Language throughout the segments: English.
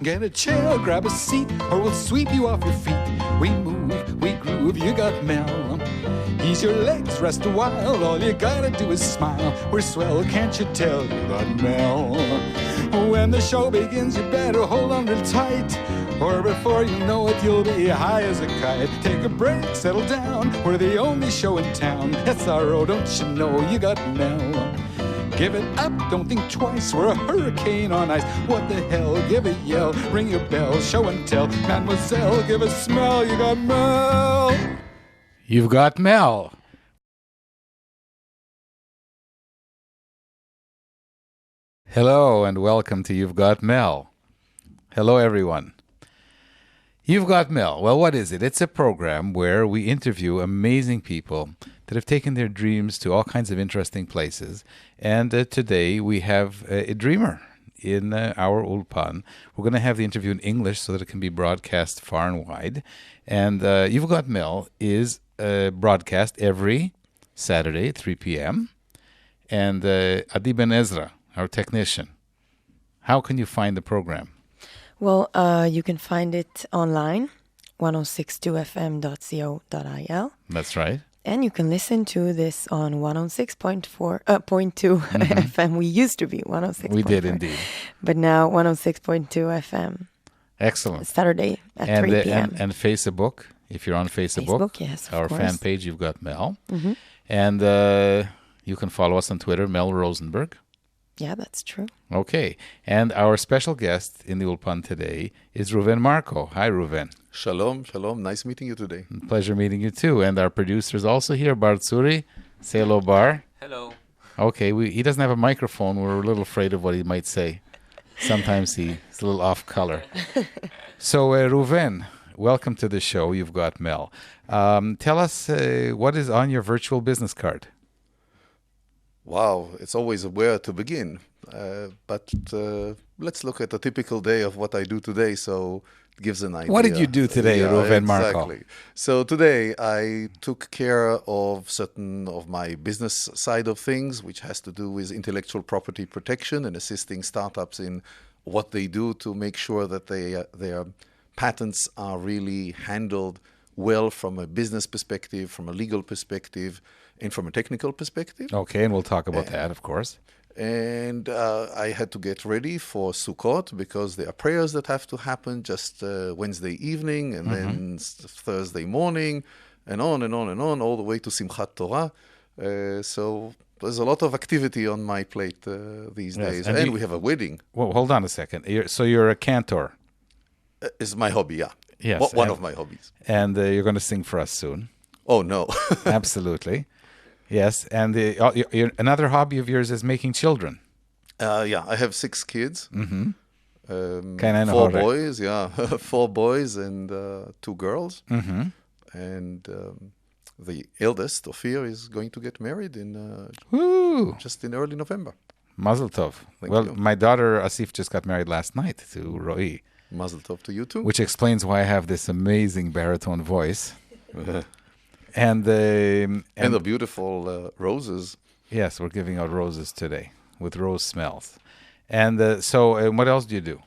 Get a chair, grab a seat, or we'll sweep you off your feet. We move, we groove, you got Mel. Ease your legs, rest a while, all you gotta do is smile. We're swell, can't you tell, you got Mel. When the show begins, you better hold on real tight, or before you know it, you'll be high as a kite. Take a break, settle down, we're the only show in town. SRO, don't you know, you got Mel. Give it up, don't think twice, we're a hurricane on ice. What the hell, give a yell, ring your bell, show and tell. Mademoiselle, give a smell, you got Mel. You've got Mel. Hello and welcome to You've Got Mel. Hello everyone. You've Got Mel. Well, what is it? It's a program where we interview amazing people that have taken their dreams to all kinds of interesting places. And today we have a dreamer in our Ulpan. We're going to have the interview in English so that it can be broadcast far and wide. And You've Got Mel is broadcast every Saturday at 3 p.m. And Adi Ben Ezra, our technician, how can you find the program? Well, you can find it online, 1062fm.co.il. That's right. And you can listen to this on 106.2 FM. We used to be 106.4. We did indeed. But now 106.2 FM. Excellent. Saturday at 3 p.m. And Facebook, if you're on Facebook. Yes, our course. fan page, You've Got Mel. Mm-hmm. And you can follow us on Twitter, Mel Rosenberg. Yeah, that's true. Okay. And our special guest in the Ulpan today is Reuven Marko. Hi, Reuven. Shalom, shalom. Nice meeting you today. Pleasure meeting you too. And our producer is also here, Bar Tsuri. Say hello, Bar. Hello. Okay, he doesn't have a microphone. We're a little afraid of what he might say. Sometimes he's a little off color. So, Reuven, welcome to the show. You've Got Mel. Tell us what is on your virtual business card. Wow, it's always where to begin. But let's look at a typical day of what I do today, so it gives an idea. What did you do today, Reuven Marko? Exactly. So today I took care of certain of my business side of things, which has to do with intellectual property protection and assisting startups in what they do to make sure that their patents are really handled well from a business perspective, from a legal perspective, and from a technical perspective. Okay, and we'll talk about that, of course. And I had to get ready for Sukkot because there are prayers that have to happen just Wednesday evening and then Thursday morning and on and on and on, all the way to Simchat Torah. So there's a lot of activity on my plate these days. And we have a wedding. Well, hold on a second. So you're a cantor. It's my hobby, yeah. Yes. One of my hobbies. And you're going to sing for us soon. Oh, no. Absolutely. Yes. And another hobby of yours is making children. Yeah, I have 6 kids. Mm-hmm. 4 boys, yeah. 4 boys and 2 girls. Mm-hmm. And the eldest, Ophir, is going to get married just in early November. Mazel tov. Thank you. My daughter Asif just got married last night to Ro'i. Mazel tov to you too. Which explains why I have this amazing baritone voice. And the beautiful roses. Yes, we're giving out roses today with rose smells. And so what else do you do?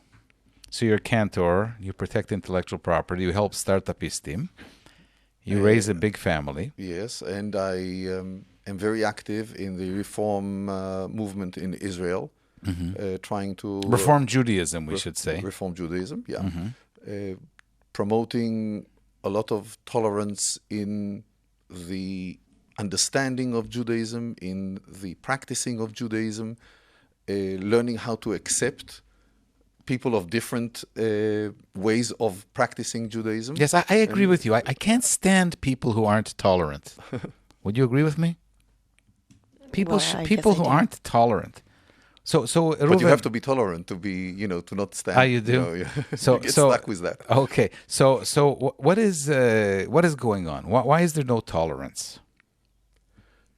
So you're a cantor, you protect intellectual property, you help startupistim, you raise a big family. Yes, and I am very active in the reform movement in Israel, trying to... Reform Judaism, we should say. Reform Judaism, yeah. Promoting a lot of tolerance in the understanding of Judaism, in the practicing of Judaism, learning how to accept people of different ways of practicing Judaism. Yes, I agree with you. I can't stand people who aren't tolerant. Would you agree with me? People who aren't tolerant. So, but you have to be tolerant to be, to not stand. Ah, you do? So get stuck with that. Okay. So what is going on? Why is there no tolerance?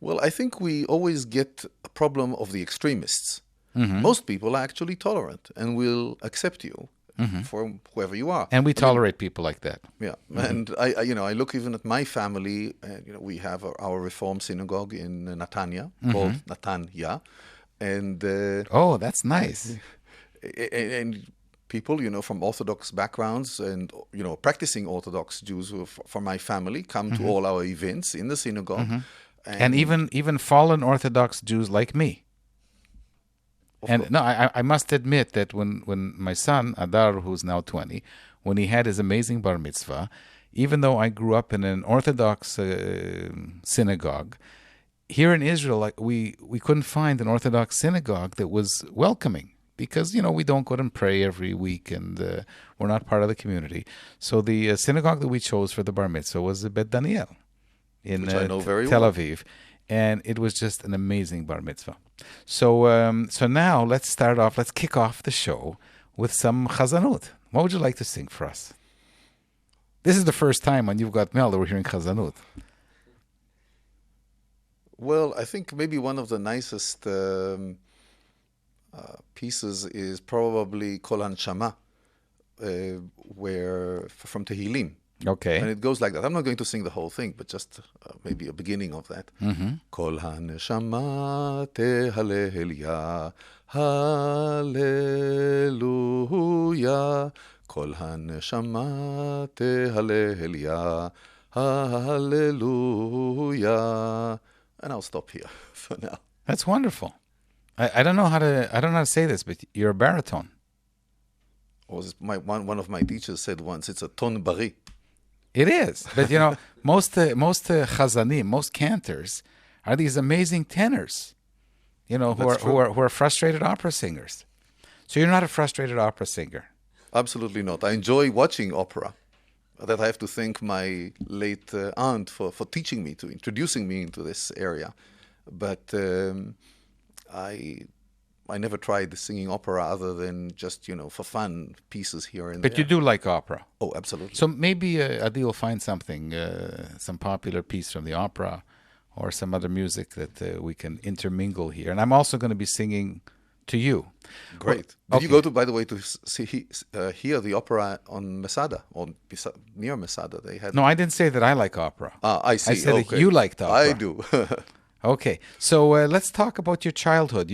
Well, I think we always get a problem of the extremists. Most people are actually tolerant and will accept you for whoever you are. And we tolerate people like that. Yeah. And I look even at my family. We have our Reform synagogue in Netanya called Netanya. And oh, that's nice. And people, from Orthodox backgrounds and, practicing Orthodox Jews from my family come to all our events in the synagogue. And even fallen Orthodox Jews like me. And no, I must admit that when my son, Adar, who's now 20, when he had his amazing bar mitzvah, even though I grew up in an Orthodox synagogue, here in Israel, we couldn't find an Orthodox synagogue that was welcoming because, we don't go and pray every week and we're not part of the community. So the synagogue that we chose for the bar mitzvah was Bet Daniel in Tel Aviv. And it was just an amazing bar mitzvah. So now let's kick off the show with some chazanut. What would you like to sing for us? This is the first time on You've Got Mel that we're hearing chazanut. Well, I think maybe one of the nicest pieces is probably Kol Hanshama, from Tehillim. Okay. And it goes like that. I'm not going to sing the whole thing, but just maybe a beginning of that. Kol haneshama tehalel ya, hallelujah. Kol haneshama tehalel ya, hallelujah. And I'll stop here for now. That's wonderful. I don't know how to say this, but you're a baritone. One of my teachers said once, it's a ton bari. It is, but most chazanim, most cantors, are these amazing tenors, who are frustrated opera singers. So you're not a frustrated opera singer. Absolutely not. I enjoy watching opera. That I have to thank my late aunt for teaching me, introducing me into this area. But I never tried singing opera other than just, for fun, pieces here and there. But you do like opera. Oh, absolutely. So maybe Adi will find something, some popular piece from the opera or some other music that we can intermingle here. And I'm also going to be singing to you. Great. Did you go to, by the way, to hear the opera on Masada, or near Masada? They had. No, I didn't say that I like opera. I see. I said that you liked opera. I do. Okay, so let's talk about your childhood.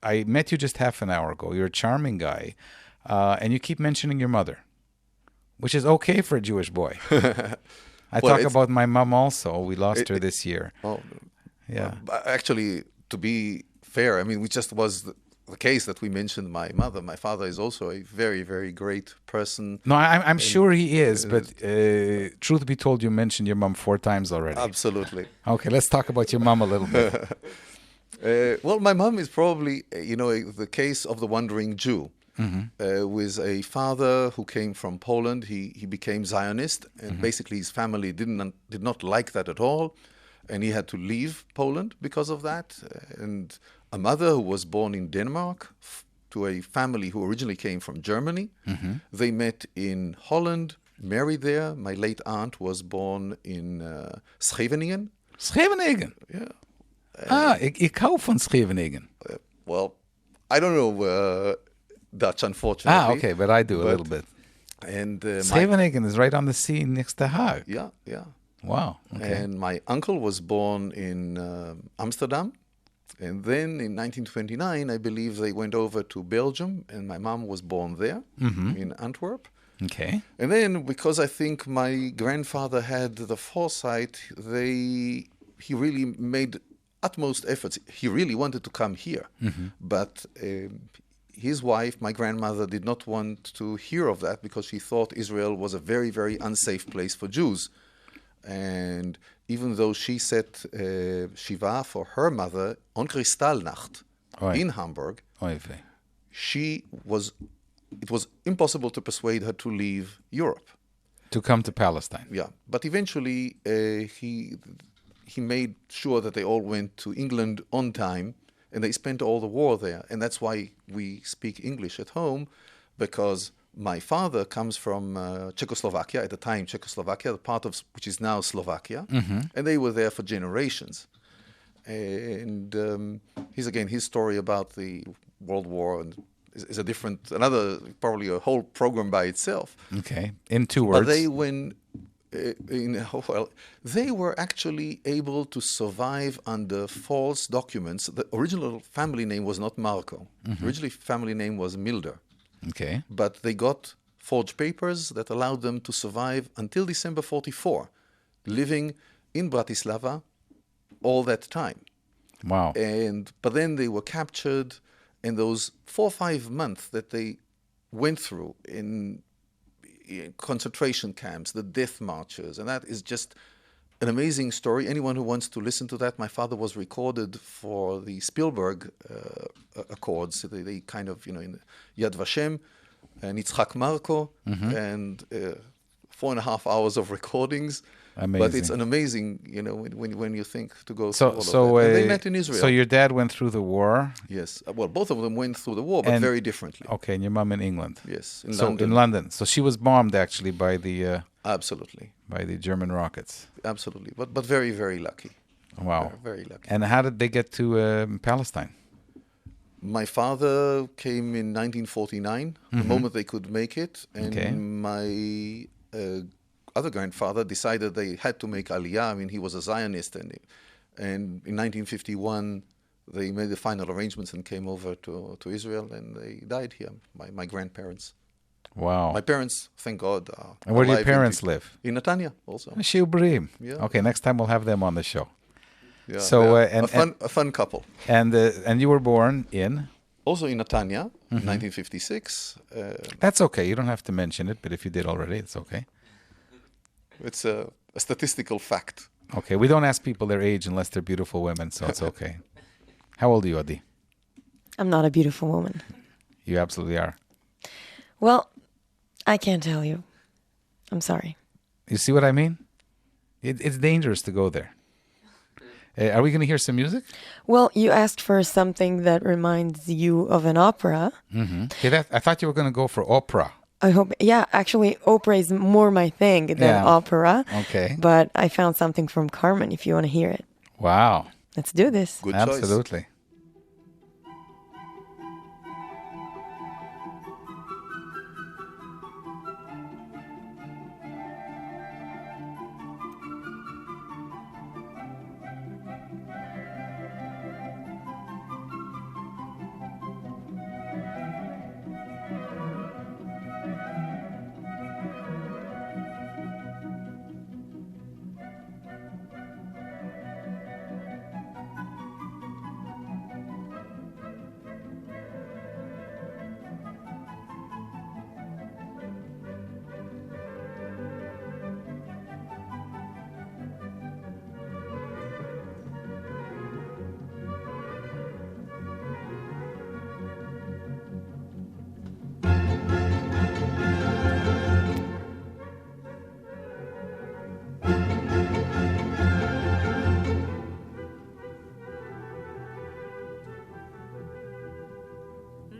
I met you just half an hour ago. You're a charming guy, and you keep mentioning your mother, which is okay for a Jewish boy. I talk about my mom also. We lost her this year. Oh, yeah. Actually, to be fair, I mean, we just was the case that we mentioned my mother. My father is also a very, very great person. No, I'm sure he is, but truth be told, you mentioned your mom 4 times already. Absolutely. Okay, let's talk about your mom a little bit. Well, my mom is probably, the case of the wandering Jew. With a father who came from Poland. He became Zionist, and basically his family did not like that at all, and he had to leave Poland because of that. And a mother who was born in Denmark to a family who originally came from Germany. They met in Holland, married there. My late aunt was born in Scheveningen. Scheveningen? Yeah. Ik hou van Scheveningen. Well, I don't know Dutch, unfortunately. Okay, but I do a little bit. And Scheveningen is right on the sea next to Haag. Yeah, yeah. Wow. Okay. And my uncle was born in Amsterdam. And then in 1929, I believe they went over to Belgium, and my mom was born there in Antwerp. Okay. And then, because I think my grandfather had the foresight, he really made utmost efforts. He really wanted to come here. But his wife, my grandmother, did not want to hear of that because she thought Israel was a very, very unsafe place for Jews. And even though she set Shiva for her mother on Kristallnacht in Hamburg, it was impossible to persuade her to leave Europe. To come to Palestine. Yeah. But eventually he made sure that they all went to England on time, and they spent all the war there. And that's why we speak English at home, because my father comes from Czechoslovakia, at the time Czechoslovakia, the part of which is now Slovakia, and they were there for generations. And his story about the World War is probably a whole program by itself. Okay, in 2 words. But they were actually able to survive under false documents. The original family name was not Marko. Originally, family name was Milder. Okay. but they got forged papers that allowed them to survive until December 44, living in Bratislava all that time. Wow. But then they were captured, and those 4 or 5 months that they went through in concentration camps, the death marches, and that is just an amazing story. Anyone who wants to listen to that, my father was recorded for the Spielberg Accords. They kind of, in Yad Vashem, and Yitzhak Marko, and 4.5 hours of recordings. Amazing. But it's an amazing, when you think to go through So, all of that. And they met in Israel. So your dad went through the war. Yes. Well, both of them went through the war, but very differently. Okay, and your mom in England. Yes, In London. So she was bombed actually by the Absolutely. by the German rockets. Absolutely. But very, very lucky. Wow. Very lucky. And how did they get to Palestine? My father came in 1949, the moment they could make it, and my other grandfather decided they had to make Aliyah. I mean, he was a Zionist, and in 1951 they made the final arrangements and came over to Israel, and they died here. My grandparents. Wow. My parents, thank God. And where do your alive parents live? In Netanya, also. Shiubrim. Yeah. Okay, next time we'll have them on the show. Yeah, So, a fun couple. And you were born in? Also in Netanya, 1956. That's okay. You don't have to mention it, but if you did already, it's okay. It's a statistical fact. Okay, we don't ask people their age unless they're beautiful women, so it's okay. How old are you, Adi? I'm not a beautiful woman. You absolutely are. Well, I can't tell you. I'm sorry. You see what I mean? It's dangerous to go there. Are we going to hear some music? Well, you asked for something that reminds you of an opera. Mm-hmm. Okay, I thought you were going to go for opera. I hope, yeah, actually, opera is more my thing than opera. Okay. But I found something from Carmen, if you want to hear it. Wow. Let's do this. Good choice. Absolutely.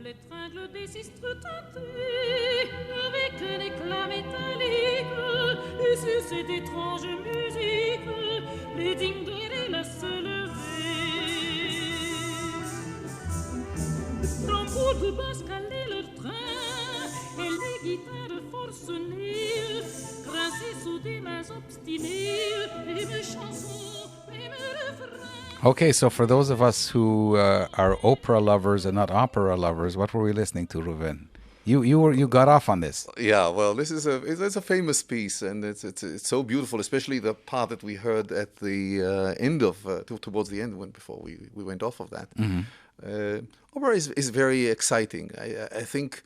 L'étreinte des sistres tentées avec un éclat métallique, et sur cette étrange musique, les dinguerillas se lever. Tambour de basse calaient leur train, et les guitares forcenées, grinçaient sous des mains obstinées, et mes chansons, et mes refrains. Okay, so for those of us who are opera lovers and not opera lovers, what were we listening to, Reuven? You got off on this. Yeah, well, this is it's a famous piece, and it's so beautiful, especially the part that we heard at the end of towards the end before we went off of that. Opera is very exciting. I think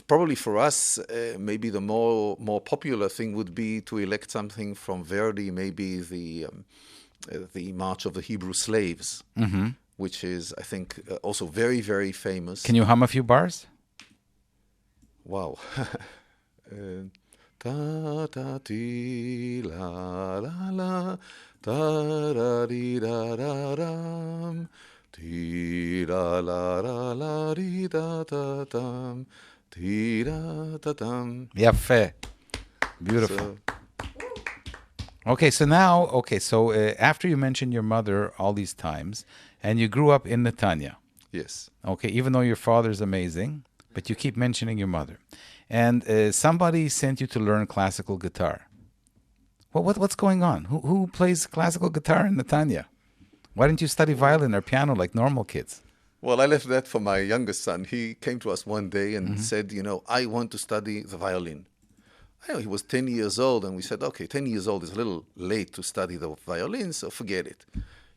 probably for us, maybe the more popular thing would be to elect something from Verdi, maybe the March of the Hebrew Slaves, which is, I think, also very, very famous. Can you hum a few bars? Wow. Ta ta ti la la la ta ra di da da dam ti la la la la di da da dam ti da da dam. Yaffe. Beautiful. Okay, so after you mentioned your mother all these times, and you grew up in Netanya. Yes. Okay, even though your father's amazing, but you keep mentioning your mother. And somebody sent you to learn classical guitar. What's going on? Who plays classical guitar in Netanya? Why didn't you study violin or piano like normal kids? Well, I left that for my youngest son. He came to us one day and said, I want to study the violin. I know he was 10 years old, and we said, okay, 10 years old is a little late to study the violin, so forget it.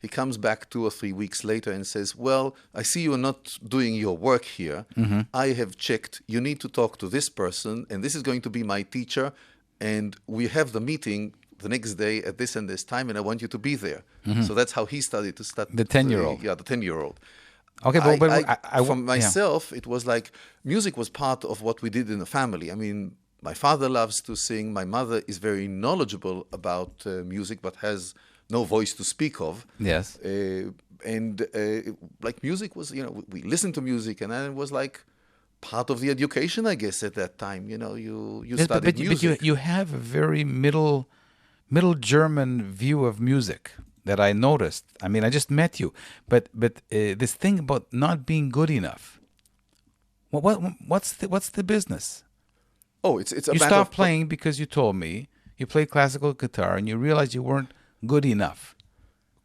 He comes back 2 or 3 weeks later and says, well, I see you are not doing your work here. I have checked. You need to talk to this person, and this is going to be my teacher, and we have the meeting the next day at this and this time, and I want you to be there. So that's how he studied to start. The 10-year-old. Yeah, the 10-year-old. Okay, For myself, it was like music was part of what we did in the family. I mean, my father loves to sing. My mother is very knowledgeable about music, but has no voice to speak of. Yes. Like music was, we listened to music, and then it was like part of the education, I guess, at that time. You studied music. But you have a very middle German view of music that I noticed. I mean, I just met you, but this thing about not being good enough. What's the business? Oh, it's a You matter stopped of playing because you told me you played classical guitar and you realized you weren't good enough.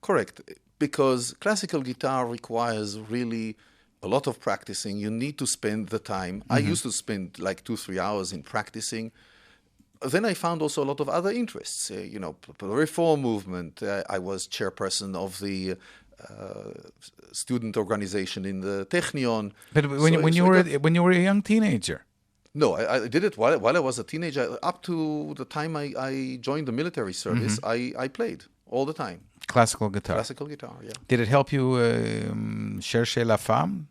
Correct, because classical guitar requires really a lot of practicing. You need to spend the time. I used to spend like 2-3 hours in practicing. Then I found also a lot of other interests. The reform movement. I was chairperson of the student organization in the Technion. But when you were a young teenager. No, I did it while I was a teenager. Up to the time I joined the military service, I played all the time. Classical guitar. Classical guitar, yeah. Did it help you chercher la femme?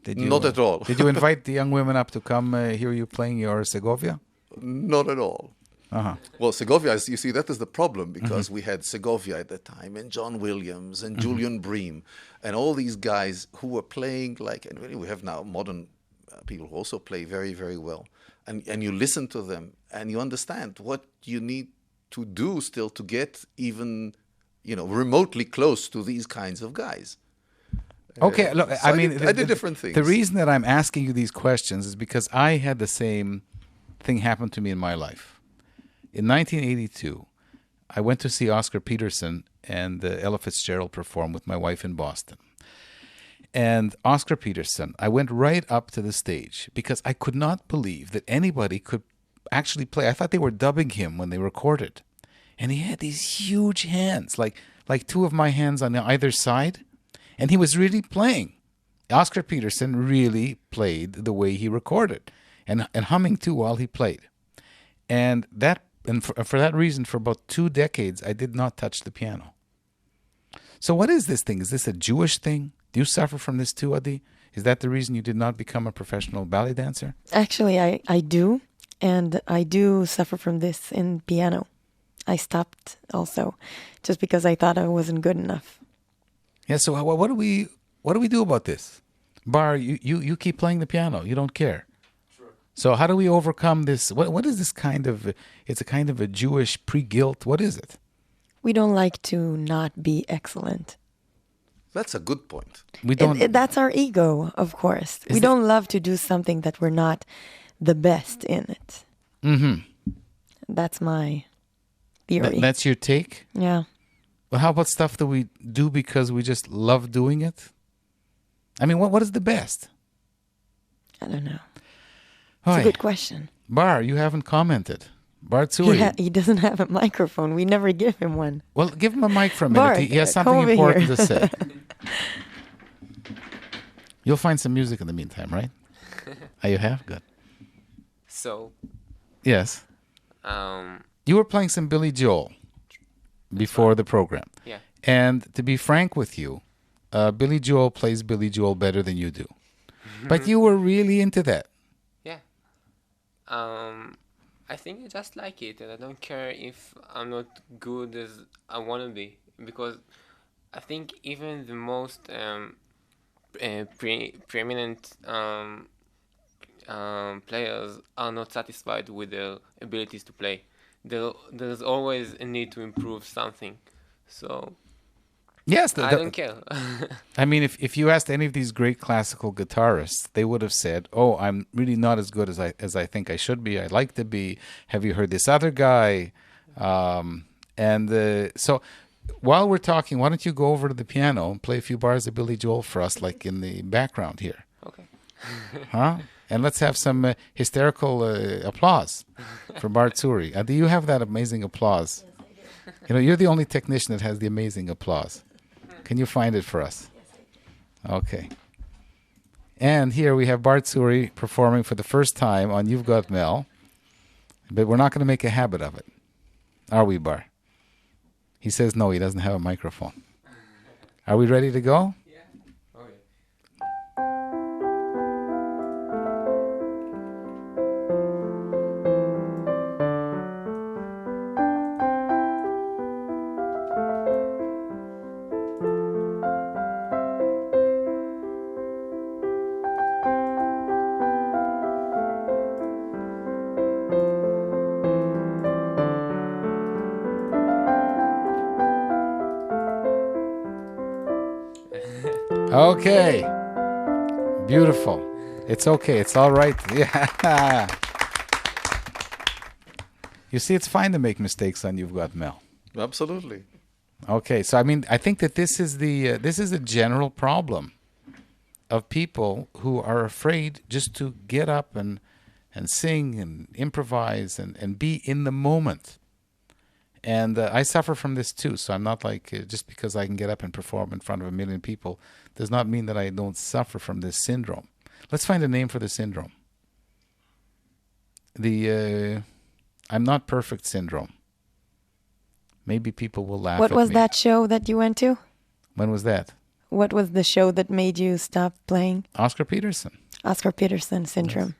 Not at all. Did you invite the young women up to come hear you playing your Segovia? Not at all. Uh-huh. Well, Segovia, you see, that is the problem, because we had Segovia at that time, and John Williams, and Julian Bream, and all these guys who were playing and really we have now modern people who also play very, very well. And you listen to them, and you understand what you need to do still to get even, remotely close to these kinds of guys. Okay, look, So I mean... I did different things. The reason that I'm asking you these questions is because I had the same thing happen to me in my life. In 1982, I went to see Oscar Peterson and Ella Fitzgerald perform with my wife in Boston. And Oscar Peterson, I went right up to the stage because I could not believe that anybody could actually play. I thought they were dubbing him when they recorded. And he had these huge hands, like two of my hands on either side. And he was really playing. Oscar Peterson really played the way he recorded. And humming too while he played. And for that reason, for about 2 decades, I did not touch the piano. So what is this thing? Is this a Jewish thing? Do you suffer from this too, Adi? Is that the reason you did not become a professional ballet dancer? Actually, I do. And I do suffer from this in piano. I stopped also just because I thought I wasn't good enough. Yeah, so what do we do about this? Bar, you keep playing the piano. You don't care. Sure. So how do we overcome this? What is this kind of... It's a kind of a Jewish pre-guilt. What is it? We don't like to not be excellent. That's a good point. We don't... That's our ego, of course. We don't love to do something that we're not the best in it. Mm-hmm. That's my theory. That's your take? Yeah. Well, how about stuff that we do because we just love doing it? I mean, what is the best? I don't know. It's a good question. Bar, you haven't commented. Bar Tsuri. He doesn't have a microphone. We never give him one. Well, give him a mic for a minute. Bar, He has come something over important here. to say. You'll find some music in the meantime, right? Oh, you have? Good. So, Yes. You were playing some Billy Joel before the program. yeah. And to be frank with you, Billy Joel plays Billy Joel better than you do. But you were really into that. Yeah. I think I just like it, and I don't care if I'm not good as I want to be, because I think even the most preeminent players are not satisfied with their abilities to play. There's always a need to improve something. So Yes. I don't care. I mean, if you asked any of these great classical guitarists, they would have said, "Oh, I'm really not as good as I think I should be. I'd like to be. Have you heard this other guy?" So while we're talking, why don't you go over to the piano and play a few bars of Billy Joel for us, like in the background here? Okay. Huh? And let's have some hysterical applause for Bart Suri. Do you have that amazing applause? Yes, I do. You know, you're the only technician that has the amazing applause. Can you find it for us? Yes, I do. Okay. And here we have Bart Suri performing for the first time on You've Got Mel. But we're not going to make a habit of it. Are we, Bart? He says no, he doesn't have a microphone. Are we ready to go? Okay. Beautiful. It's okay. It's all right. Yeah. You see, it's fine to make mistakes on You've Got Mel. Absolutely. Okay. So, I mean, I think that this is a general problem of people who are afraid just to get up and sing and improvise and be in the moment. And I suffer from this too. So I'm not like, just because I can get up and perform in front of 1 million people does not mean that I don't suffer from this syndrome. Let's find a name for the syndrome. The I'm not perfect syndrome. Maybe people will laugh at me. What was that show that you went to? When was that? What was the show that made you stop playing? Oscar Peterson. Oscar Peterson syndrome.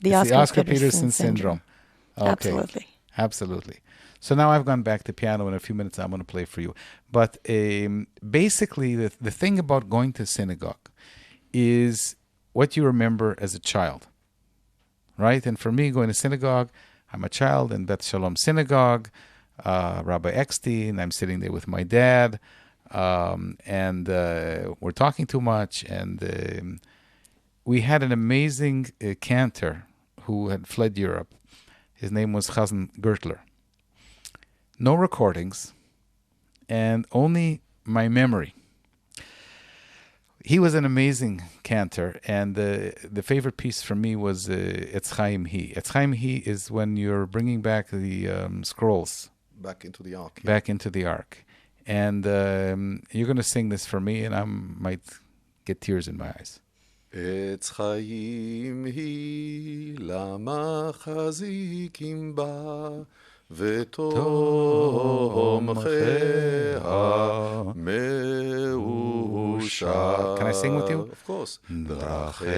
Yes. The Oscar Peterson syndrome. Okay. Absolutely. Absolutely. So now I've gone back to piano. In a few minutes, I'm going to play for you. But basically, the thing about going to synagogue is what you remember as a child, right? And for me, going to synagogue, I'm a child in Beth Shalom Synagogue, Rabbi Eckstein. I'm sitting there with my dad, and we're talking too much. And we had an amazing cantor who had fled Europe. His name was Chazan Gertler. No recordings, and only my memory. He was an amazing cantor, and the favorite piece for me was Etz Chaim Hi. Etz Chaim Hi is when you're bringing back the scrolls. Back into the ark. Back into the ark. And you're going to sing this for me, and I might get tears in my eyes. Etz Chaim Hi למחזיקים בה ותומכיה מאושר. Can I sing with you? Of course. דרכיה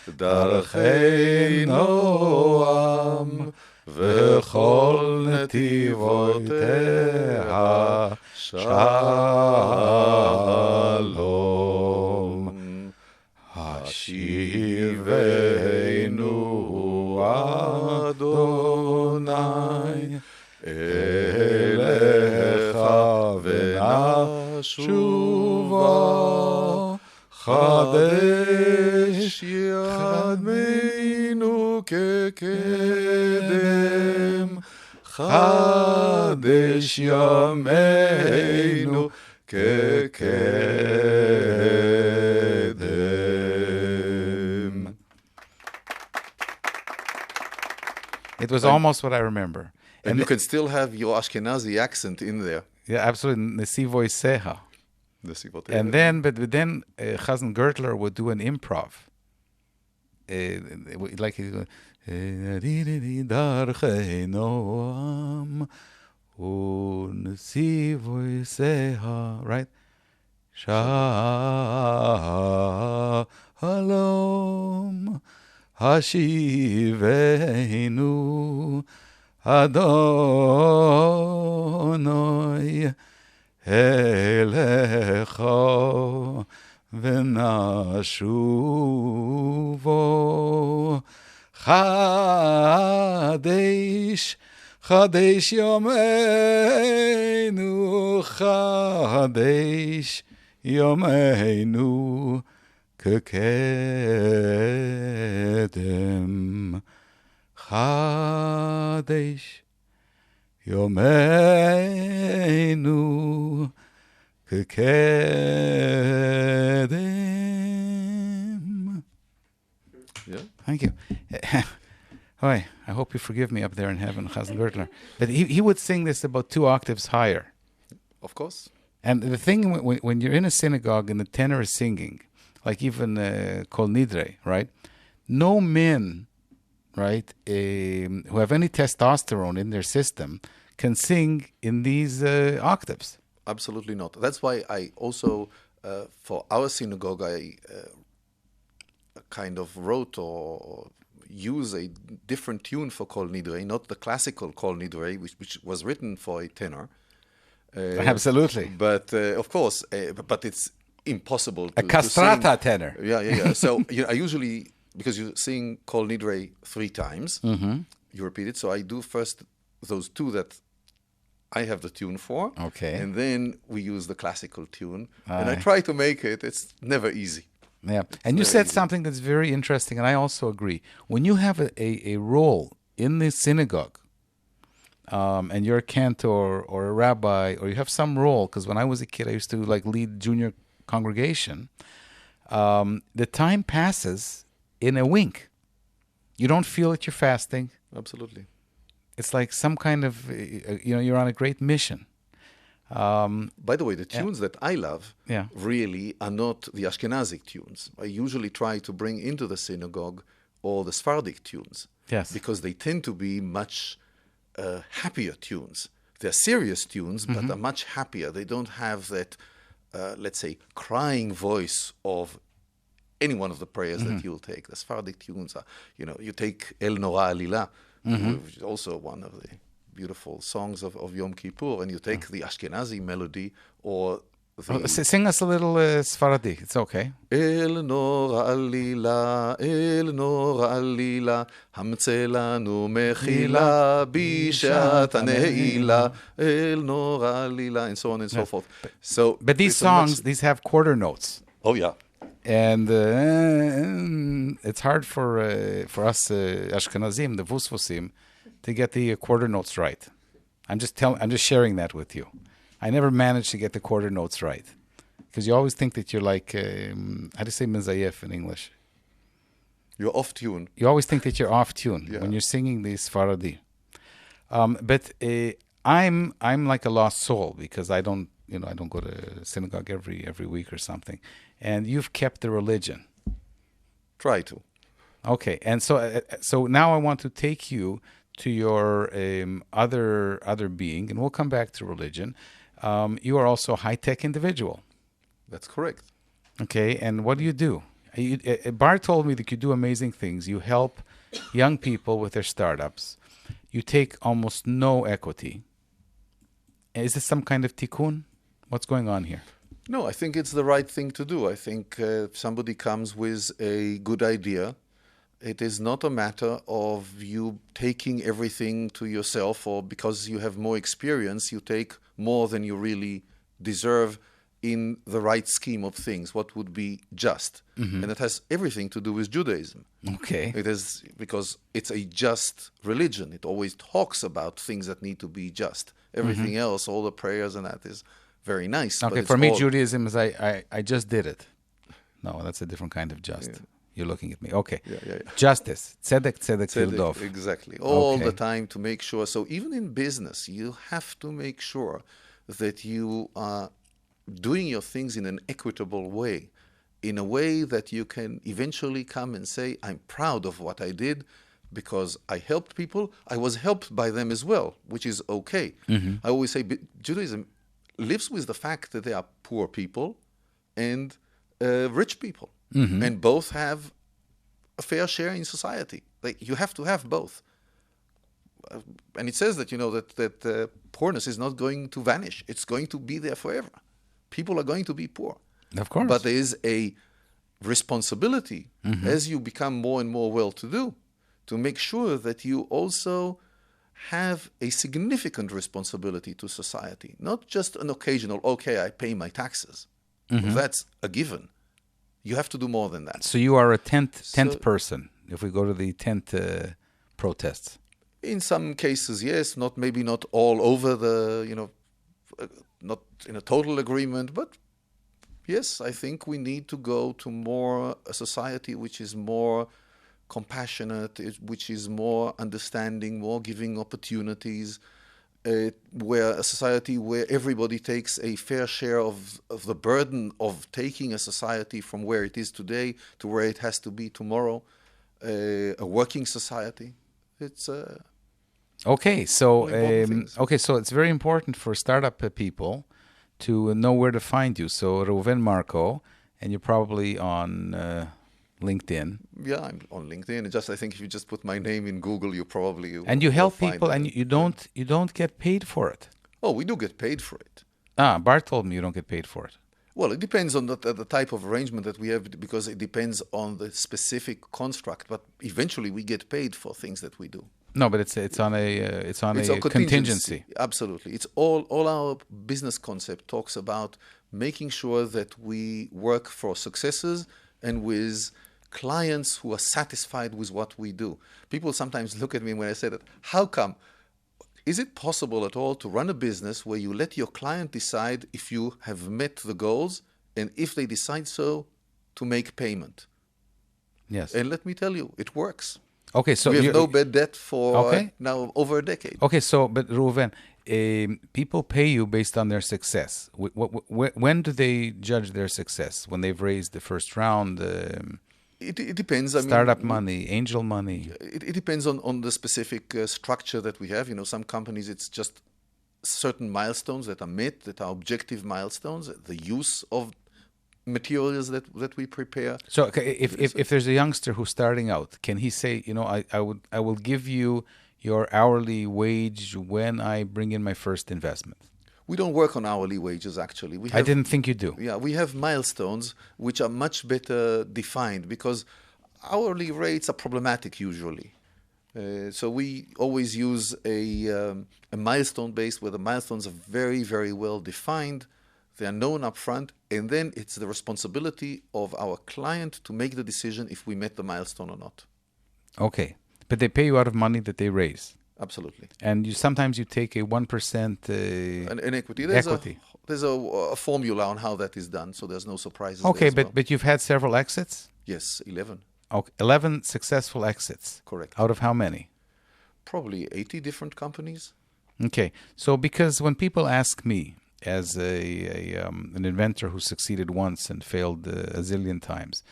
דרכי נועם וכל נתיבותיה שלום. השיבנו אדוני אליך ונשובה חדש ידנו כקדם חדש ימינו כקדם. It was almost what I remember. And you can still have your Ashkenazi accent in there. Yeah, absolutely. Nesivo Iseha. And then, but then Chazan Gertler would do an improv. Like he would Darchei Noam Nesivo Iseha, right? Shalom Hashivenu Adonai Elecha V'nashuvo Chadesh Chadesh Yomeinu Chadesh Yomeinu Kekedem Chadesh יומנו כקדם. Yeah. Thank you. Boy, I hope you forgive me up there in heaven, Chazal Gertler. But he would sing this about 2 octaves higher. Of course. And the thing, when you're in a synagogue and the tenor is singing, like even Kol Nidre, right? No men, right, who have any testosterone in their system can sing in these octaves. Absolutely not. That's why I also, for our synagogue, I kind of wrote or use a different tune for Kol Nidre, not the classical Kol Nidre, which was written for a tenor. Absolutely. But of course, but it's impossible to A castrata to sing. tenor. Yeah. So I usually, because you sing Kol Nidre 3 times, you repeat it. So I do first those 2 that I have the tune for. Okay. And then we use the classical tune. And I try to make it. It's never easy. Yeah. And you said something that's very interesting, and I also agree. When you have a role in the synagogue, and you're a cantor or a rabbi, or you have some role, because when I was a kid, I used to lead junior congregation, the time passes in a wink. You don't feel that you're fasting. Absolutely. It's like some kind of, you're on a great mission. By the way, the tunes that I love really are not the Ashkenazic tunes. I usually try to bring into the synagogue all the Sephardic tunes. Yes. Because they tend to be much happier tunes. They're serious tunes, but are much happier. They don't have that, let's say, crying voice of any one of the prayers that you'll take. The Sephardic tunes are, you take El Nora Alila, which is also one of the beautiful songs of Yom Kippur, and you take the Ashkenazi melody or the... Sing us a little Sephardi. It's okay. El Nora Alila, El Nora Alila, Hamtze lanu mechila, Bishat Neila, El Nora Alila, and so on and so forth. So, but these songs, these have quarter notes. Oh, yeah. And it's hard for us Ashkenazim, the Vusvusim, to get the quarter notes right. I'm just sharing that with you. I never managed to get the quarter notes right, because you always think that you're like, how do you say mezayef in English? You're off tune. You always think that you're off tune when you're singing the Sephardi. But I'm like a lost soul, because I don't go to synagogue every week or something. And you've kept the religion. Try to. Okay, and so now I want to take you to your other being, and we'll come back to religion. You are also a high-tech individual. That's correct. Okay, and what do you do? Bar told me that you do amazing things. You help young people with their startups. You take almost no equity. Is this some kind of tikkun? What's going on here? No, I think it's the right thing to do. I think if somebody comes with a good idea, it is not a matter of you taking everything to yourself, or because you have more experience, you take more than you really deserve in the right scheme of things, what would be just. And it has everything to do with Judaism. Okay. It is because it's a just religion. It always talks about things that need to be just. Everything else, all the prayers and that is very nice. Okay, for me, Judaism is I just did it. No, that's a different kind of just. Yeah. You're looking at me. Okay. Yeah. Justice. Tzedek Tildov. Exactly. All the time to make sure. So even in business, you have to make sure that you are doing your things in an equitable way, in a way that you can eventually come and say, I'm proud of what I did because I helped people. I was helped by them as well, which is okay. I always say Judaism lives with the fact that there are poor people and rich people. And both have a fair share in society. You have to have both. And it says that, that poorness is not going to vanish. It's going to be there forever. People are going to be poor. Of course. But there is a responsibility as you become more and more well-to-do to make sure that you also have a significant responsibility to society. Not just an occasional, okay, I pay my taxes. Well, that's a given. You have to do more than that. So you are a tent person, if we go to the tent protests. In some cases, yes, maybe not all over not in a total agreement, but yes, I think we need to go to a society which is more compassionate, which is more understanding, more giving opportunities, where a society where everybody takes a fair share of the burden of taking a society from where it is today to where it has to be tomorrow, a working society. It's Okay, so important things. so it's very important for startup people to know where to find you. So Reuven Marko, and you're probably on LinkedIn. Yeah, I'm on LinkedIn. I think if you just put my name in Google, you probably And you will help find people, it. and you don't get paid for it. Oh, we do get paid for it. Bart told me you don't get paid for it. Well, it depends on the type of arrangement that we have, because it depends on the specific construct. But eventually, we get paid for things that we do. No, but it's on a contingency. Absolutely, it's all our business concept talks about making sure that we work for successes and with clients who are satisfied with what we do. People sometimes look at me when I say that. How come? Is it possible at all to run a business where you let your client decide if you have met the goals, and if they decide so, to make payment? Yes. And let me tell you, it works. Okay, so we have no bad debt for Okay. now over a decade. Okay, so but Reuven, people pay you based on their success. When do they judge their success? When they've raised the first round, It depends. startup money, angel money. It depends on the specific structure that we have. Some companies, it's just certain milestones that are met, that are objective milestones, the use of materials that we prepare. So if there's a youngster who's starting out, can he say, I will give you your hourly wage when I bring in my first investment? We don't work on hourly wages, actually. I didn't think you do. Yeah, we have milestones which are much better defined, because hourly rates are problematic usually. So we always use a milestone base where the milestones are very, very well defined. They are known up front, and then it's the responsibility of our client to make the decision if we met the milestone or not. Okay, but they pay you out of money that they raise. Absolutely. And sometimes you take a 1% An equity. There's a formula on how that is done, so there's no surprises. Okay, there as but you've had several exits? Yes, 11. Okay, 11 successful exits. Correct. Out of how many? Probably 80 different companies. Okay, so because when people ask me, as an inventor who succeeded once and failed a zillion times,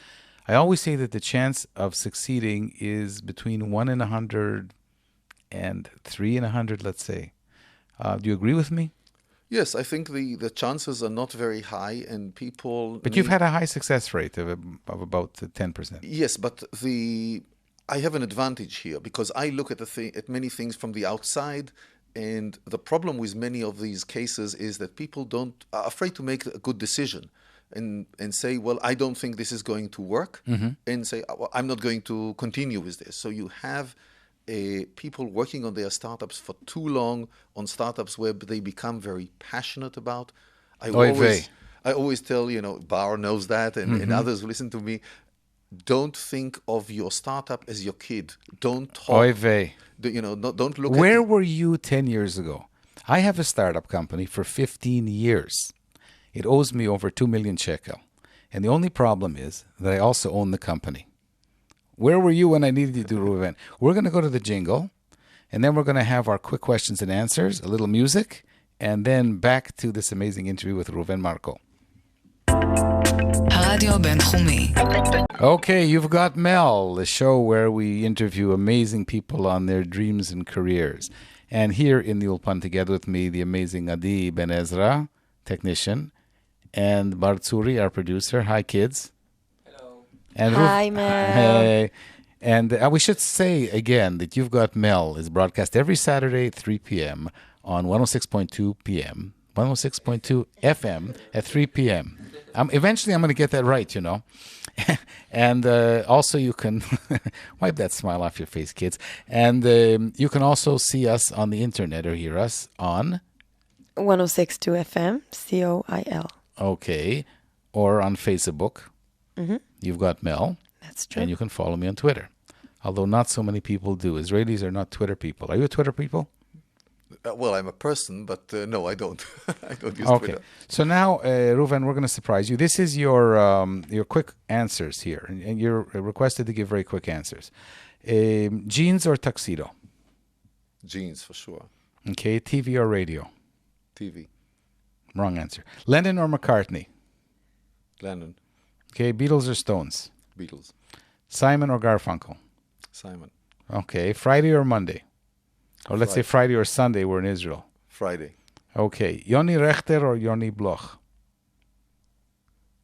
I always say that the chance of succeeding is between 1 in 100 and 3 in 100, let's say. Do you agree with me? Yes, I think the chances are not very high, and people... But you've had a high success rate of about 10%. Yes, but I have an advantage here, because I look at many things from the outside, and the problem with many of these cases is that people are afraid to make a good decision and say, well, I don't think this is going to work, and say, well, I'm not going to continue with this. So you have people working on their startups for too long, on startups where they become very passionate about. I always tell, Bar knows that, and others who listen to me, don't think of your startup as your kid. Don't talk. Oy vey. Don't look Where were you 10 years ago? I have a startup company for 15 years. It owes me over 2 million shekel. And the only problem is that I also own the company. Where were you when I needed you to do Reuven? We're going to go to the jingle, and then we're going to have our quick questions and answers, a little music, and then back to this amazing interview with Reuven Marko. הרדיו בינתחומי. Okay, you've got Mel, the show where we interview amazing people on their dreams and careers. And here in the Ulpan together with me, the amazing Adi Ben Ezra, technician, and Bartzuri, our producer. Hi, kids. Hello. And Hi, Mel. Hey. And we should say again that You've Got Mel is broadcast every Saturday at 3 p.m. on 106.2 p.m., 106.2 FM at 3 p.m. Eventually, I'm going to get that right, And also, you can wipe that smile off your face, kids. And you can also see us on the internet or hear us on 106.2 FM, COIL. Okay, or on Facebook. You've Got Mel. That's true. And you can follow me on Twitter. although not so many people do. Israelis are not Twitter people. Are you a Twitter people? Well, I'm a person, but no, I don't. I don't use Okay. Twitter. So now, Reuven, we're going to surprise you. This is your quick answers here, and you're requested to give very quick answers. Jeans or tuxedo? Jeans, for sure. Okay. TV or radio? TV. Wrong answer. Lennon or McCartney? Lennon. Okay. Beatles or Stones? Beatles. Simon or Garfunkel? Simon. Okay. Friday or Monday? Or let's say Friday. Friday or Sunday. We're in Israel. Friday. Okay. Yoni Rechter or Yoni Bloch?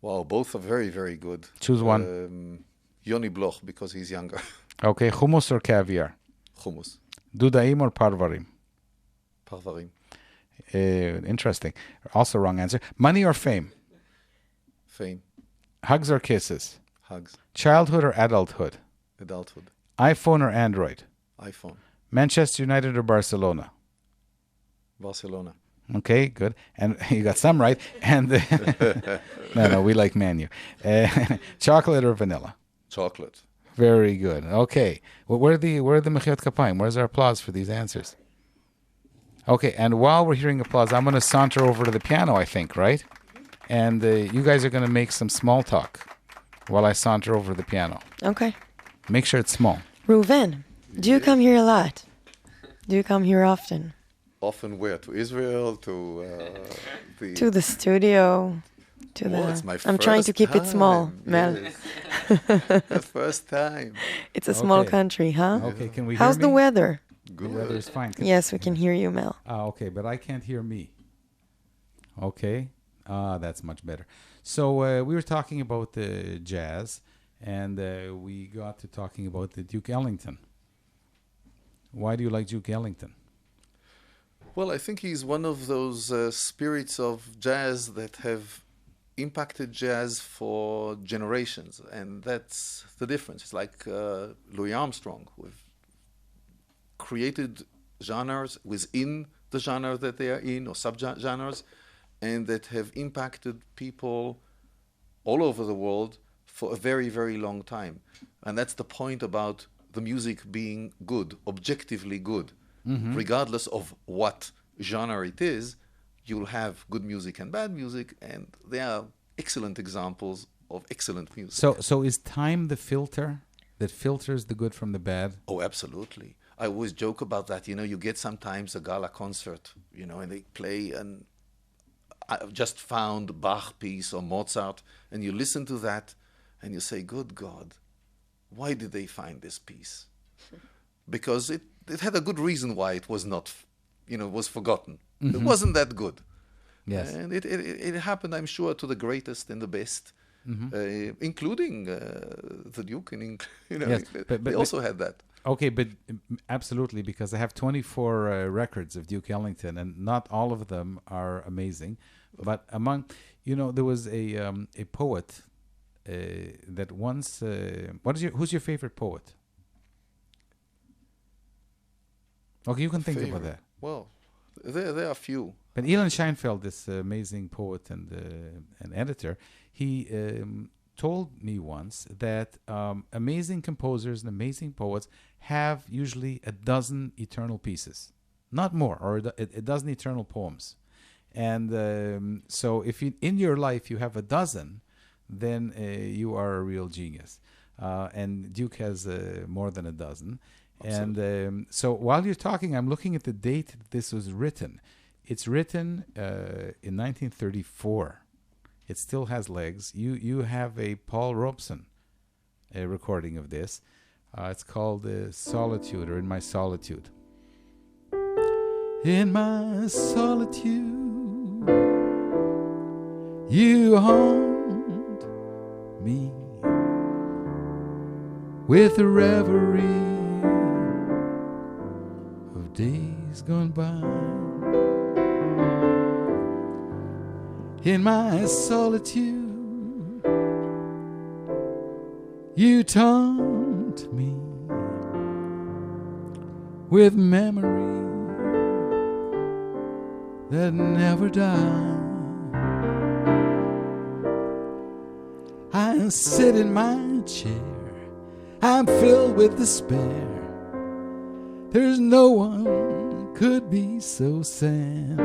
Wow, both are very, very good. Choose one. Yoni Bloch, because he's younger. Okay. Hummus or caviar? Hummus. Dudaim or Parvarim? Parvarim. Interesting. Also wrong answer. Money or fame? Fame. Hugs or kisses? Hugs. Childhood or adulthood? Adulthood. iPhone or Android? iPhone. Manchester United or Barcelona? Barcelona. Okay, good. And you got some right. And no, we like Man U. Chocolate or vanilla? Chocolate. Very good. Okay. Well, where are the Mechiot Kapayim? Where's our applause for these answers? Okay, and while we're hearing applause, I'm going to saunter over to the piano, I think, right? And you guys are going to make some small talk while I saunter over to the piano. Okay. Make sure it's small. Reuven, do you come here a lot? Do you come here often? Often where? To Israel? To To the studio? To Well, it's my I'm trying to first keep it small, time, Mel. yes. The first time. It's a small Okay. country, huh? Okay, can we hear How's me? the weather? The weather is fine. Yes, we can hear you, Mel. Okay, but I can't hear me. Okay, that's much better. So we were talking about the jazz, and we got to talking about the Duke Ellington. Why do you like Duke Ellington? Well, I think he's one of those spirits of jazz that have impacted jazz for generations, and that's the difference. It's like Louis Armstrong, who have created genres within the genre that they are in, or subgenres, and that have impacted people all over the world for a very, very long time. And that's the point about the music being good, objectively good. Regardless of what genre it is, you'll have good music and bad music, and there are excellent examples of excellent music. So is time the filter that filters the good from the bad? Oh, absolutely. I always joke about that. You know, you get sometimes a gala concert, you know, and they play an I've just found Bach piece or Mozart, and you listen to that and you say, good God, why did they find this piece? Because it had a good reason why it was not, was forgotten. It wasn't that good. Yes. And it happened, I'm sure, to the greatest and the best, including the Duke. Yes, they also had that. Okay, but absolutely, because I have 24 records of Duke Ellington, and not all of them are amazing. But among, there was a poet that once. Who's your favorite poet? Okay, you can think about that. Well, there are few. But Elon Scheinfeld, this amazing poet and editor, he told me once that amazing composers and amazing poets have usually a dozen eternal pieces, not more, or a dozen eternal poems. And so if in your life you have a dozen, then you are a real genius. And Duke has more than a dozen. Absolutely. And so while you're talking, I'm looking at the date that this was written. It's written in 1934. It still has legs. You have a Paul Robeson recording of this. It's called Solitude, or In My Solitude. In my solitude, you haunt me with a reverie of days gone by. In my solitude, you taunt me with memory that never die. I sit in my chair I'm filled with despair. There's no one could be so sad.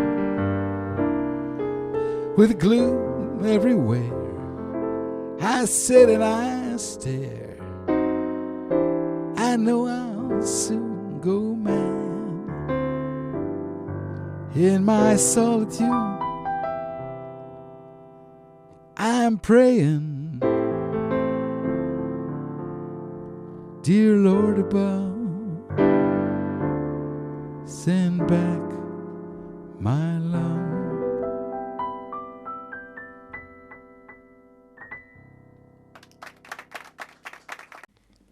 With gloom everywhere, I sit and I stare. I know I'll soon go mad. In my solitude, I'm praying, dear Lord above, send back my love.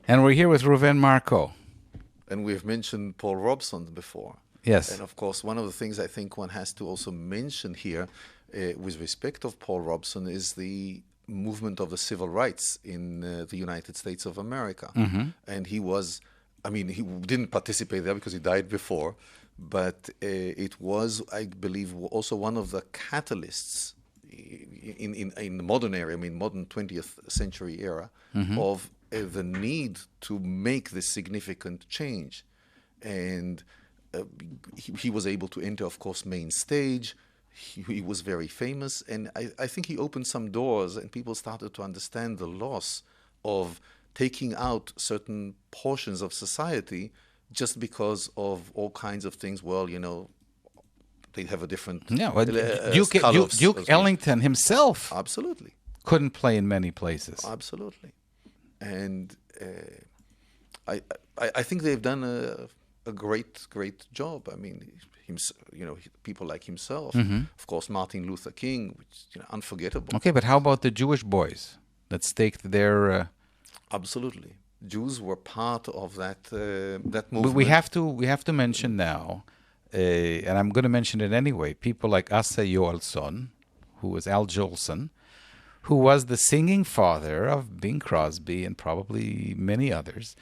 And we're here with Reuven Marko. And we've mentioned Paul Robeson before. Yes. And of course, one of the things I think one has to also mention here with respect of Paul Robeson is the movement of the civil rights in the United States of America. And he was, I mean, he didn't participate there because he died before, but it was, I believe, also one of the catalysts in the modern era, I mean, modern 20th century era, of the need to make this significant change. And he was able to enter, of course, main stage. He was very famous. And I think he opened some doors and people started to understand the loss of taking out certain portions of society just because of all kinds of things. Well, you know, they have a different Duke Ellington himself absolutely couldn't play in many places. Absolutely. And I think they've done a great job. I mean, people like himself, of course, Martin Luther King, which unforgettable. Okay, but how about the Jewish boys that staked their? Absolutely, Jews were part of that movement. But we have to mention now, and I'm going to mention it anyway. People like Asa Joelson, who was Al Jolson, who was the singing father of Bing Crosby and probably many others.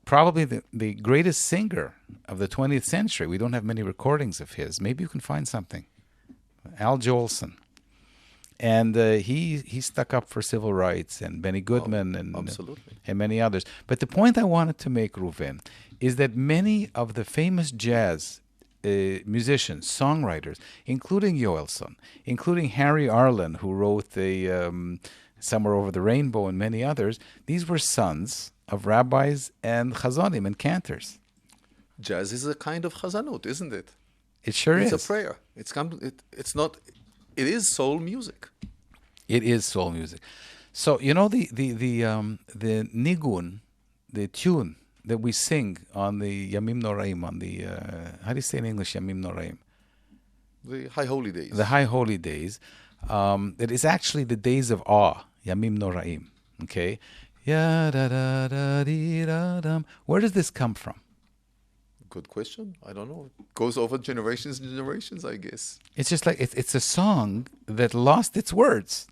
Probably the greatest singer of the 20th century. We don't have many recordings of his. Maybe you can find something. Al Jolson. And he stuck up for civil rights, and Benny Goodman and many others. But the point I wanted to make, Reuven, is that many of the famous jazz musicians, songwriters, including Joelson, including Harry Arlen, who wrote the Somewhere Over the Rainbow and many others, these were sons of rabbis and chazonim and cantors. Jazz is a kind of chazanut, isn't it? It sure is. It's a prayer. It's not. It is soul music. It is soul music. So you know the nigun, the tune that we sing on the Yamim Noraim, on the how do you say in English Yamim Noraim? The High Holy Days. The High Holy Days. It is actually the days of awe, Yamim Noraim. Okay. Ya da da da dee da dum. Where does this come from? Good question. I don't know. It goes over generations and generations, I guess. It's just like it's a song that lost its words,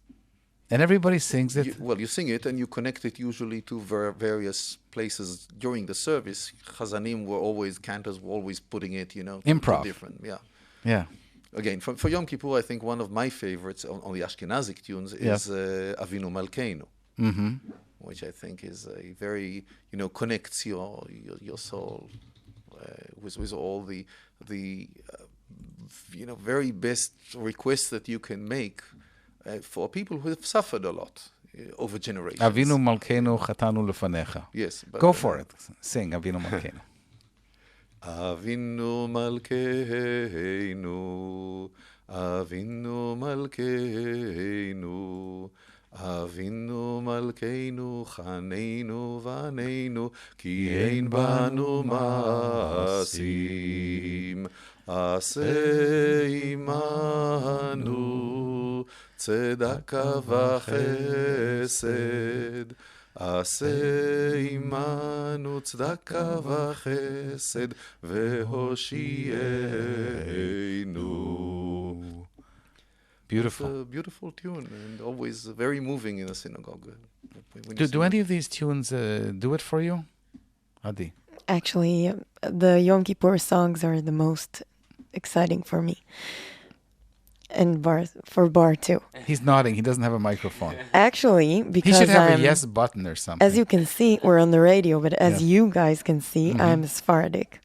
and everybody sings it. You sing it and you connect it usually to various places during the service. Cantors were always putting it, improv. Different, Yeah. Again, for Yom Kippur, I think one of my favorites on the Ashkenazic tunes is Avinu Malkeinu. Which I think is a very, connects your soul with all the very best requests that you can make for people who have suffered a lot over generations. Avinu Malkeinu Chatanu Lefanecha. Yes. Go for it. Sing Avinu Malkeinu. Avinu Malkeinu, Avinu Malkeinu, Avinu Malkeinu, Chaneinu Vaneinu, Ki ein banu maasim, Aseh imanu, Tzedaka v'chesed, Aseh imanu, Tzedaka v'chesed, V'hoshienu. Beautiful. It's a beautiful tune and always very moving in a synagogue. Do any of these tunes do it for you, Adi? Actually, the Yom Kippur songs are the most exciting for me. and for bar too. He's nodding. He doesn't have a microphone. Actually, He because should have I'm, a yes button or something. as you can see, we're on the radio, but as Yeah. you guys can see, I'm Sephardic.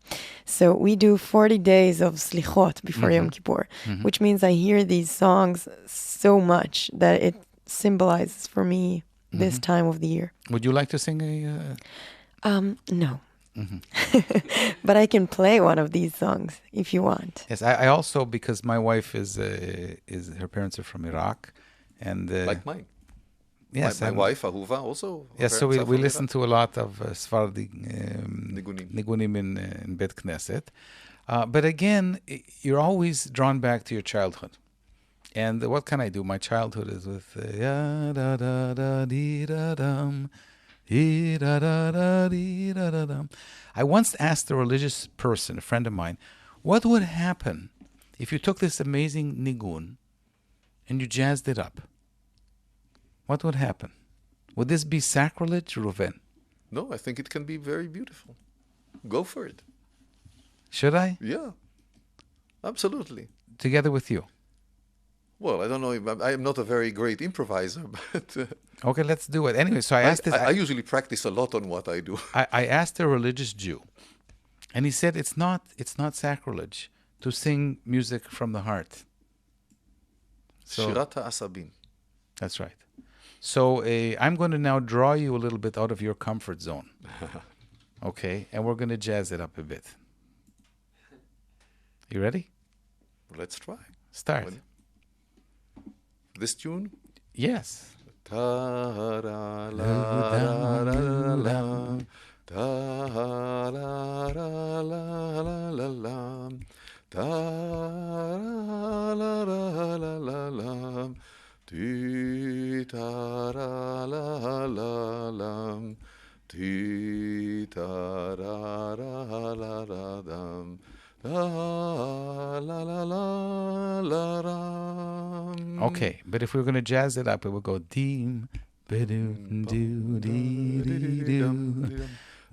So we do 40 days of slichot before Yom Kippur, which means I hear these songs so much that it symbolizes for me this time of the year. Would you like to sing a... No. But I can play one of these songs if you want. Yes, I also, because my wife is her parents are from Iraq, and Like mine. yes, my I'm- wife, Ahuva, also. her Yes, so parents are we from listen Iraq. to a lot of Sephardi Nigunim. nigunim in Bet Knesset. But again, you're always drawn back to your childhood. And what can I do? My childhood is with ya da da da dee da dum, dee da da da dee da da dum. I once asked a religious person, a friend of mine, what would happen if you took this amazing nigun and you jazzed it up? What would happen? Would this be sacrilege, Reuven? No, I think it can be very beautiful. Go for it. Should I? Yeah, absolutely. Together with you. Well, I don't know. I am not a very great improviser, but Okay, let's do it. Anyway, so I asked this. I usually practice a lot on what I do. I asked a religious Jew, and he said it's not sacrilege to sing music from the heart. So Shirat ha'asabim. that's right. So I'm going to now draw you a little bit out of your comfort zone. Okay, and we're going to jazz it up a bit. You ready? Let's try. Start. When- This tune? Yes. Ta-ra-la-la-la-la-la. Ta-ra-la-la-la-la-la. Ta-ra-la-la-la-la. Ti-ta-ra-la-la-la. Ti-ta-ra-ra-la-la-dam. La-la-la-la-ram. Okay, but if we're going to jazz it up, it will go deem, ba-doom, doo, dee, dee,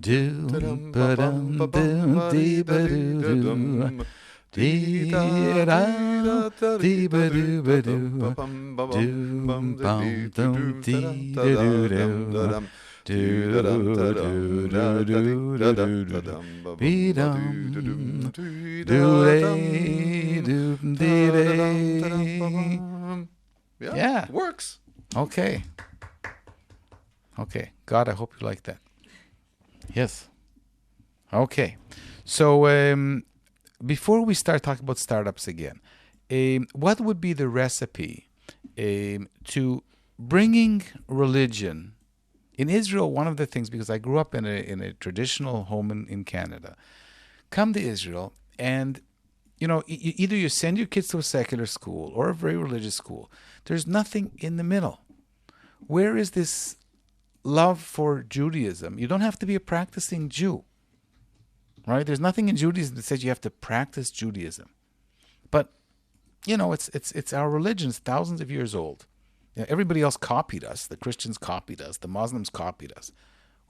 doo, doom, ba-dum, boom, dee, ba-doo, doo, dee, da, dee, ba-doo, ba-doo, doom, bum, dum, dee, da-doo, doo, Yeah. It works. Okay. God, I hope you like that. Yes. Okay. So before we start talking about startups again, what would be the recipe to bringing religion in Israel? One of the things, because I grew up in a traditional home in Canada, come to Israel and either you send your kids to a secular school or a very religious school. There's nothing in the middle. Where is this love for Judaism? You don't have to be a practicing Jew, right? There's nothing in Judaism that says you have to practice Judaism. But, it's our religion. It's thousands of years old. Everybody else copied us. The Christians copied us. The Muslims copied us.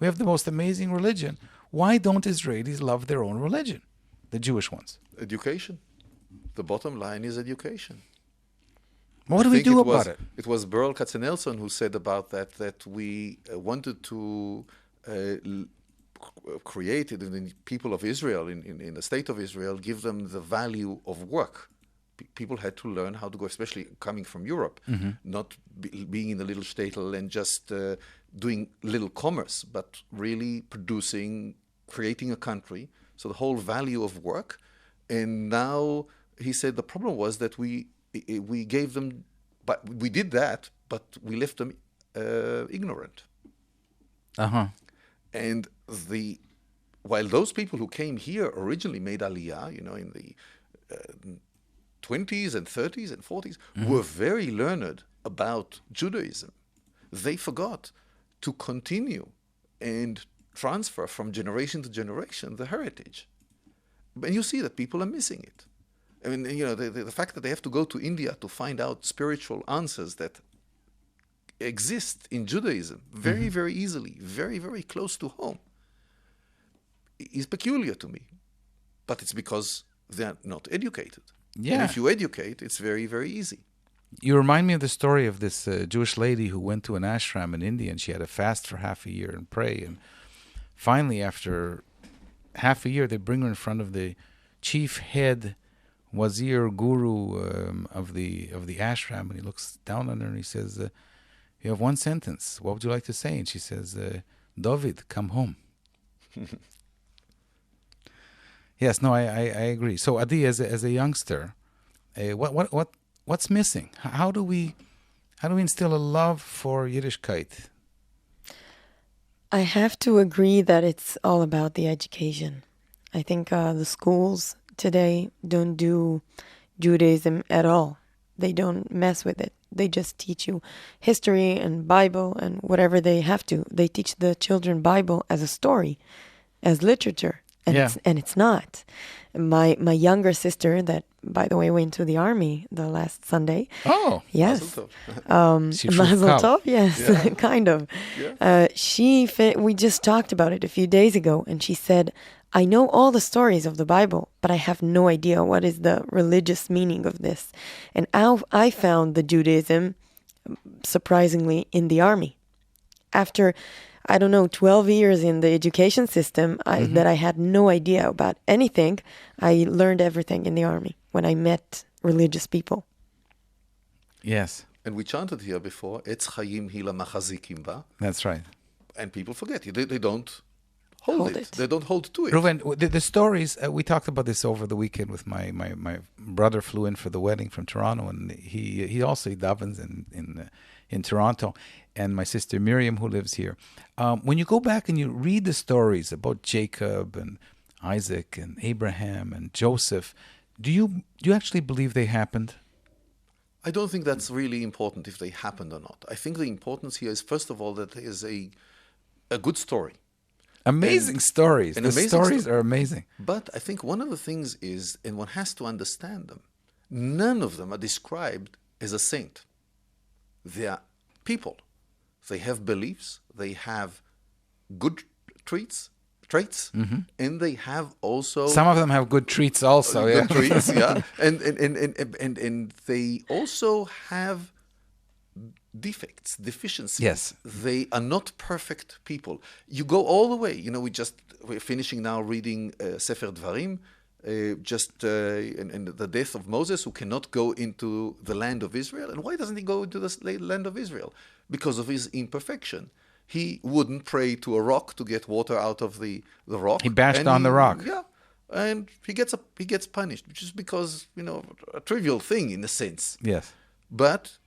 We have the most amazing religion. Why don't Israelis love their own religion? The Jewish ones. Education. The bottom line is education. What do I we think do it was- about it? It was Berl Katzenelson who said about that we wanted to create in the people of Israel, in the state of Israel, give them the value of work. People had to learn how to go, especially coming from Europe, not being in the little shtetl and just doing little commerce, but really producing, creating a country. So the whole value of work. And now he said the problem was that we gave them, but we did that, but we left them ignorant. Uh-huh. And while those people who came here originally made Aliyah, in the 20s and 30s and 40s, were very learned about Judaism. They forgot to continue and transfer from generation to generation the heritage. And you see that people are missing it. I mean, the fact that they have to go to India to find out spiritual answers that exist in Judaism very, very easily, very, very close to home, is peculiar to me. But it's because they're not educated. And Yeah. if you educate, it's very, very easy. You remind me of the story of this Jewish lady who went to an ashram in India, and she had to fast for half a year and pray. And finally, after half a year, they bring her in front of the chief head wazir guru of the ashram, and he looks down on her and he says, "You have one sentence. What would you like to say?" And she says, "David, come home." Yes, no, I agree. So Adi, as a youngster, what's missing? How do we instill a love for Yiddishkeit? I have to agree that it's all about the education. I think the schools today don't do Judaism at all. They don't mess with it. They just teach you history and Bible and whatever they have to. They teach the children Bible as a story, as literature, and it's not. My younger sister, that by the way went to the army the last Sunday. Oh, yes, Mazel tov. Mazel tov. Yes, Yeah. kind of. Yeah. We just talked about it a few days ago, and she said, "I know all the stories of the Bible, but I have no idea what is the religious meaning of this." And I found the Judaism, surprisingly, in the army. After, I don't know, 12 years in the education system, that I had no idea about anything, I learned everything in the army when I met religious people. yes, And we chanted here before, Etz Chaim Hila Machazikim Ba, that's right. and people forget. They don't hold Hold it. it. They don't hold to it. Reuven, the stories, we talked about this over the weekend with my brother flew in for the wedding from Toronto, and he also davens in Toronto, and my sister Miriam, who lives here. When you go back and you read the stories about Jacob and Isaac and Abraham and Joseph, do you actually believe they happened? I don't think that's really important if they happened or not. I think the importance here is, first of all, that there is a good story. Amazing stories. an The amazing stories story. are amazing. But I think one of the things is, and one has to understand them, none of them are described as a saint. They are people. They have beliefs, they have good traits, and they have also Some of them have good treats also. good Yeah. traits, yeah. And they also have defects, deficiencies. Yes. They are not perfect people. You go all the way. We're finishing now reading Sefer Dvarim, and the death of Moses, who cannot go into the land of Israel. And why doesn't he go into the land of Israel? Because of his imperfection. He wouldn't pray to a rock to get water out of the rock. He bashed and on the rock. Yeah, and he gets punished, which is because a trivial thing in a sense. Yes. But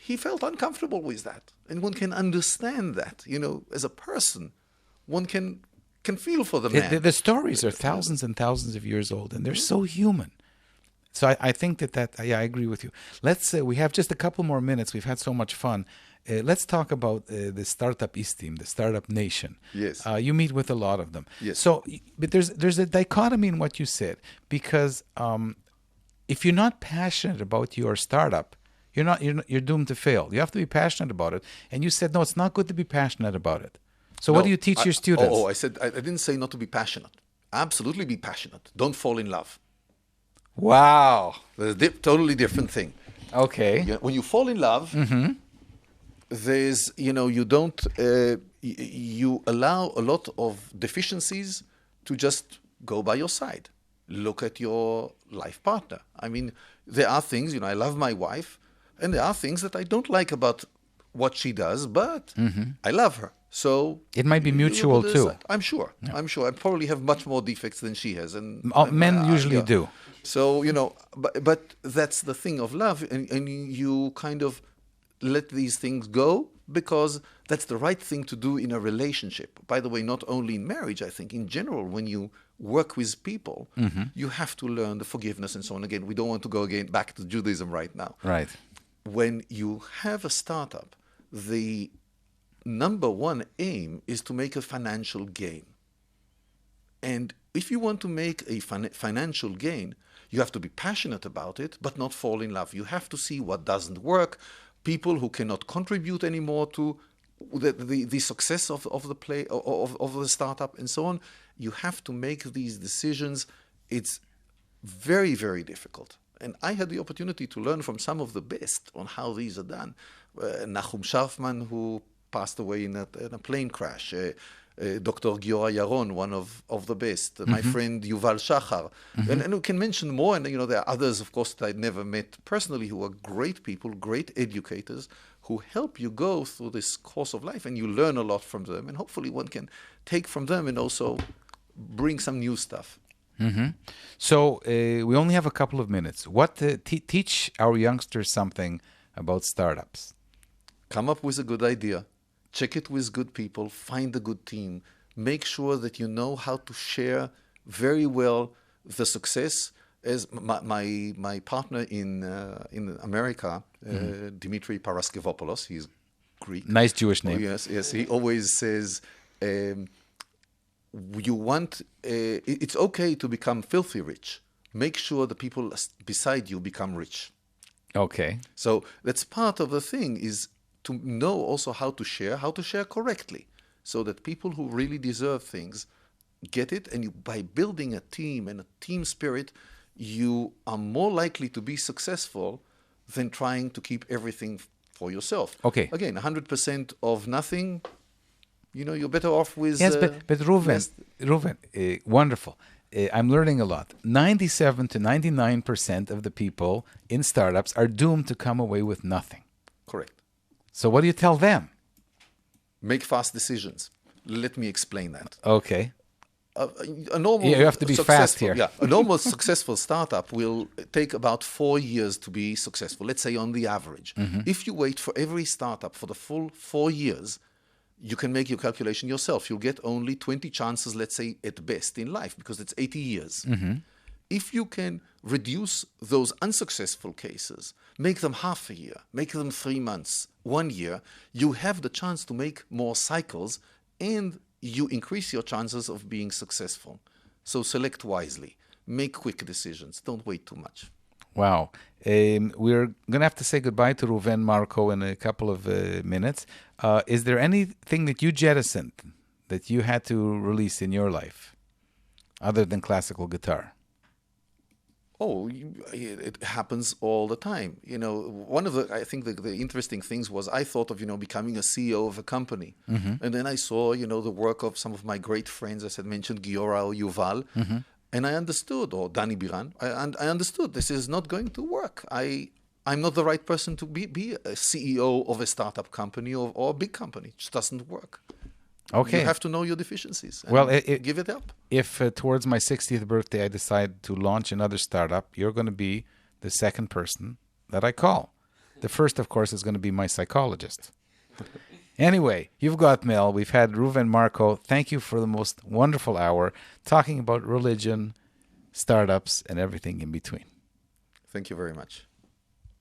he felt uncomfortable with that, and one can understand that. As a person, one can feel for the man. The stories are thousands and thousands of years old, and they're so human. So I think that I agree with you. Let's we have just a couple more minutes. We've had so much fun. Let's talk about the startup istim, the startup nation. Yes. You meet with a lot of them. Yes. So, but there's a dichotomy in what you said, because if you're not passionate about your startup, you're doomed to fail. You have to be passionate about it. And you said, no, it's not good to be passionate about it. So what do you teach your students? I said I didn't say not to be passionate. Absolutely be passionate. Don't fall in love. Wow. There's a totally different thing. Okay. When you fall in love, there's you don't you allow a lot of deficiencies to just go by your side. Look at your life partner. I mean, there are things, I love my wife, and there are things that I don't like about what she does, but I love her. So It might be mutual too. I'm sure. I'm sure. I probably have much more defects than she has, and Men usually yeah. do. So but that's the thing of love, and you kind of let these things go because that's the right thing to do in a relationship. By the way, not only in marriage, I think in general, when you work with people, you have to learn the forgiveness and so on. Again, we don't want to go back to Judaism right now. Right. When you have a startup, the number one aim is to make a financial gain. And if you want to make a financial gain, you have to be passionate about it, but not fall in love. You have to see what doesn't work, people who cannot contribute anymore to the success of the startup and so on. You have to make these decisions. It's very, very difficult. And I had the opportunity to learn from some of the best on how these are done. Nachum Scharfman, who passed away in a plane crash. Dr. Giora Yaron, one of the best. My friend Yuval Shachar. And we can mention more. And, there are others, of course, that I'd never met personally who are great people, great educators, who help you go through this course of life. And you learn a lot from them. And hopefully one can take from them and also bring some new stuff. So we only have a couple of minutes. What teach our youngsters something about startups? Come up with a good idea. Check it with good people. Find a good team. Make sure that you know how to share very well the success. As my partner in America, Dimitri Paraskevopoulos, he's Greek. Nice Jewish name. Oh, yes. He always says, it's okay to become filthy rich. Make sure the people beside you become rich. Okay. So that's part of the thing, is to know also how to share correctly, so that people who really deserve things get it. And by building a team and a team spirit, you are more likely to be successful than trying to keep everything for yourself. Okay. Again, 100% of nothing, you're better off with... Yes, but Reuven, wonderful. I'm learning a lot. 97 to 99% of the people in startups are doomed to come away with nothing. Correct. So what do you tell them? Make fast decisions. Let me explain that. Okay. A normal, you have to be fast here. Yeah, a normal successful startup will take about 4 years to be successful, let's say on the average. If you wait for every startup for the full 4 years, you can make your calculation yourself. You'll get only 20 chances, let's say, at best in life, because it's 80 years. If you can reduce those unsuccessful cases, make them half a year, make them 3 months, 1 year, you have the chance to make more cycles, and you increase your chances of being successful. So select wisely. Make quick decisions. Don't wait too much. Wow. We're going to have to say goodbye to Reuven Marko in a couple of minutes. Is there anything that you jettisoned that you had to release in your life other than classical guitar? Oh, it happens all the time. One of I think the interesting things was I thought of, becoming a CEO of a company. And then I saw, the work of some of my great friends, as I mentioned, Giora or Yuval. And I understood, or Dani Biran, I understood this is not going to work. I'm not the right person to be a CEO of a startup company or a big company. It just doesn't work. Okay. You have to know your deficiencies and give it up. If towards my 60th birthday I decide to launch another startup, you're going to be the second person that I call. The first, of course, is going to be my psychologist. Anyway, you've got Mel. We've had Reuven Marko. Thank you for the most wonderful hour talking about religion, startups, and everything in between. Thank you very much.